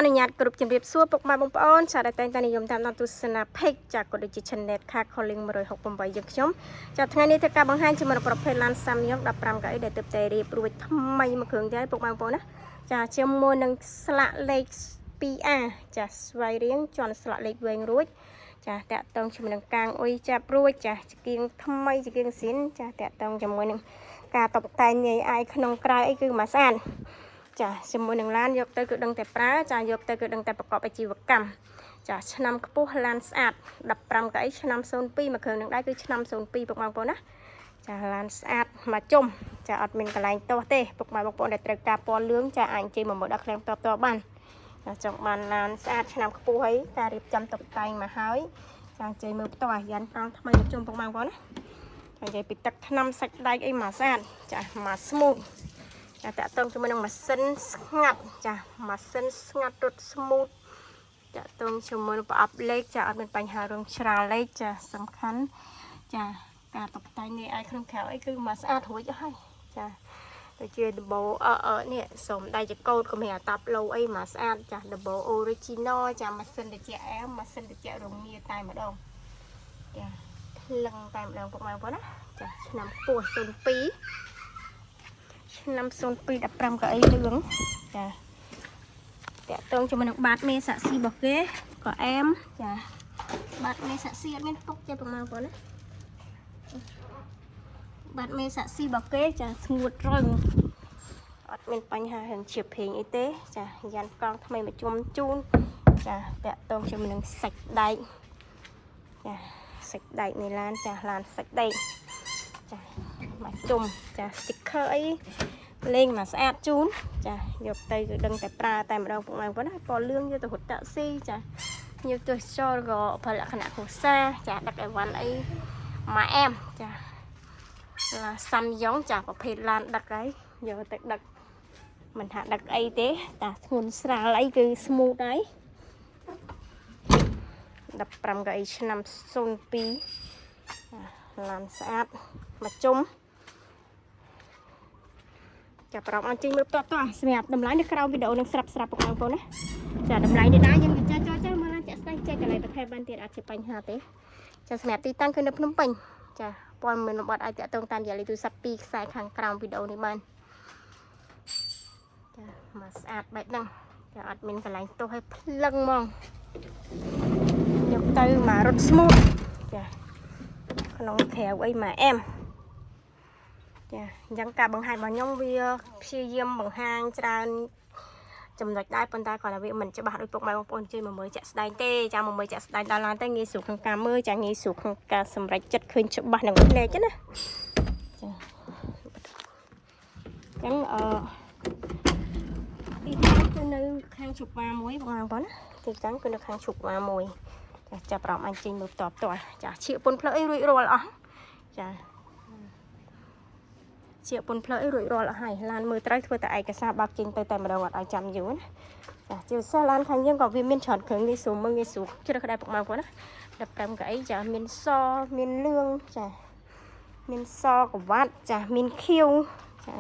នុញ្ញាតគ្រប់ជំរាបសួរពុកម៉ែបងប្អូនចាដែលតែងតែនិយមតាមដានទស្សនា Page ចាក៏ដូចជា Channel Car Calling 168យើងខ្ញុំចាថ្ងៃនេះធ្វើការបង្ហាញជាមួយប្រភេទឡាន Samyong 15កៅអីដែលទើបតែរៀបរួចថ្មីមួយគ្រឿងទៀតពុកម៉ែបងប្អូនណាចាជាមួយនឹងស្លាកលេខ 2A ចាស្វ័យរៀងជន់ស្លាកលេខវែងរួចចាតាក់តងជាមួយនឹងកាងអុយចាប់រួចចាជាគៀងថ្មីជាគៀងស៊ីនចាតាក់តងជាមួយនឹងការតុបតែងញ៉ៃអាយក្នុងក្រៅអីគឺមកស្អាតចាជាមួយនឹងឡានយកទៅគឺដឹងតែប្រើចាយកទៅគឺដឹងតែប្រកបអាជីវកម្មចាឆ្នាំខ្ពស់ឡានស្អាត15កៅអីឆ្នាំ02មួយគ្រឿងនឹងដែរគឺឆ្នាំ02ពុកម៉ែបងប្អូនណាចាឡានស្អាតមកជុំចាអត់មានកន្លែងទាស់ទេពុកម៉ែបងប្អូនដែលត្រូវការពណ៌លឿងចាអាចជិះមកមើលដល់ក្លែងតបបានចាចង់បានឡានស្អាតឆ្នាំខ្ពស់ហើយការរៀបចំតុបតែងមកហើយចាជិះមើលផ្ទាល់យ៉ានត្រង់ថ្មីមកជុំពុកម៉ែបងប្អូនណាចានិយាយពីទឹកថ្នាំសាច់ដែកអីមកស្អាតចាមកស្មូតចាតាក់ទងជាមួយនឹងម៉ាស៊ីនស្ងាត់ចាម៉ាស៊ីនស្ងាត់រត់ស្មូតតាក់ទងជាមួយនឹងប្រអប់លេខចាអត់មានបញ្ហារឿងច្រាលលេខចាសំខាន់ចាការតុបតែងនេះឲ្យក្នុងក្រៅអីគឺមកស្អាតរួចហើយចាដូចជាដបនេះសុំដៃចកោតក៏មានអាតាប់ឡូអីមកស្អាតចាដប original ចាម៉ាស៊ីនត្រជាក់អែមម៉ាស៊ីនត្រជាក់រងាតែម្ដងចាលឹងតែម្ដងពុកម៉ែបងប្អូនណាចាឆ្នាំខ្ពស់02ឆ្នាំ02 15កៅអីលឿងចាតាក់ទងជាមួយនឹងបាតមេសាក់ស៊ីរបស់គេក៏អែមចាបាតមេសាក់ស៊ីអត់មានទុកទេប្រហែលបងណាបាតមេសាក់ស៊ីរបស់គេចាស្ងួតរឹងអត់មានបញ្ហារឿងជាភេងអីទេចាយ៉ានកង់ថ្មីមកជុំជូនចាតាក់ទងជាមួយនឹងសាច់ដែកចាសាច់ដែកនៃឡានចាឡានសាច់ដែកចាមកជុំចា sticker អីលេងមកស្អាតជូនចាយកទៅគឺដឹងតែប្រើតែម្ដងពុកម៉ែបងប្អូនណាពណ៌លឿងយកទៅរត់តាក់ស៊ីចាយកទៅចលក៏ផលលក្ខណៈគ្រួសារចាដឹកអីវ៉ាន់អីមកអែមចាឡាSamyongចាប្រភេទឡានដឹកហើយយកទៅដឹកមិនថាដឹកអីទេតាធ្ងន់ស្រាលអីគឺស្មូតហើយ15កៅអីឆ្នាំ02ឡានស្អាតមកជុំចាប់ប្រហែលអញ្ជើញមើលតតសម្រាប់តម្លៃនៅក្រៅវីដេអូនឹងស្រាប់ពុកបងប្អូនណាចាតម្លៃនេះដែរយើងវិចារចូលមើលឡានចាក់ស្ដែងចែកកន្លែងបន្ថែមបានទៀតអាចជាបញ្ហាទេចាសម្រាប់ទីតាំងគឺនៅភ្នំពេញចាព័ត៌មានលម្អិតអាចតាក់ទងតាមរយៈលេខទូរស័ព្ទ2ខ្សែខាងក្រោមវីដេអូនេះបានចាមកស្អាតបែបហ្នឹងចាអត់មានកន្លែងទោសឲ្យភ្លឹងហ្មងយកទៅមករត់ស្មូតចាក្នុងក្រៅអីមកអែមចាអញ្ចឹងការបង្ហាញរបស់ខ្ញុំវាព្យាយាមបង្ហាញច្រើនចំណុចដែរប៉ុន្តែគាត់ថាវាមិនច្បាស់ដោយពុកម៉ែបងប្អូនជិះមកមើលចាក់ស្ដែងទេចាមកមើលចាក់ស្ដែងដល់ឡានទៅងាយស្រួលក្នុងការមើលចាងាយស្រួលក្នុងការសម្រេចចិត្តឃើញច្បាស់នឹងភ្នែកណាចាអញ្ចឹងទីតាំងគឺនៅខាងជប់ម៉ាមួយបងប្អូនណាទីតាំងគឺនៅខាងជប់ម៉ាមួយចាចាប់ប្រហែលអញចេញមើលផ្ទាល់ចាឈៀកពុនផ្លូវអីរួចរាល់អស់ចាជាពុនផ្លូវអីរួចរាល់អស់ហើយឡានមើលត្រូវធ្វើតែឯកសារបាក់ចេញទៅតែម្ដងអត់ឲ្យចាំយូរណាចាជាពិសេសឡានខាងយើងក៏វាមានច្រើនគ្រឿងងាយស្រួលមើលងាយស្រួលជ្រើសដែរពុកម៉ែបងប្អូនណា15កៅអីចាមានសមានលឿងចាមានសកវ៉ាត់ចាមានខៀវចា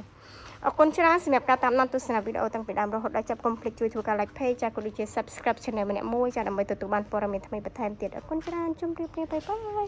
អរគុណច្រើនសម្រាប់ការតាមដានទស្សនាវីដេអូតាំងពីដើមរហូតដល់ចប់កុំភ្លេចជួយធ្វើការ like page ចាក៏ដូចជា subscribe channel ម្នាក់មួយចាដើម្បីទទួលបានព័ត៌មានថ្មីបន្ថែមទៀតអរគុណច្រើនជម្រាបលាបាយបាយ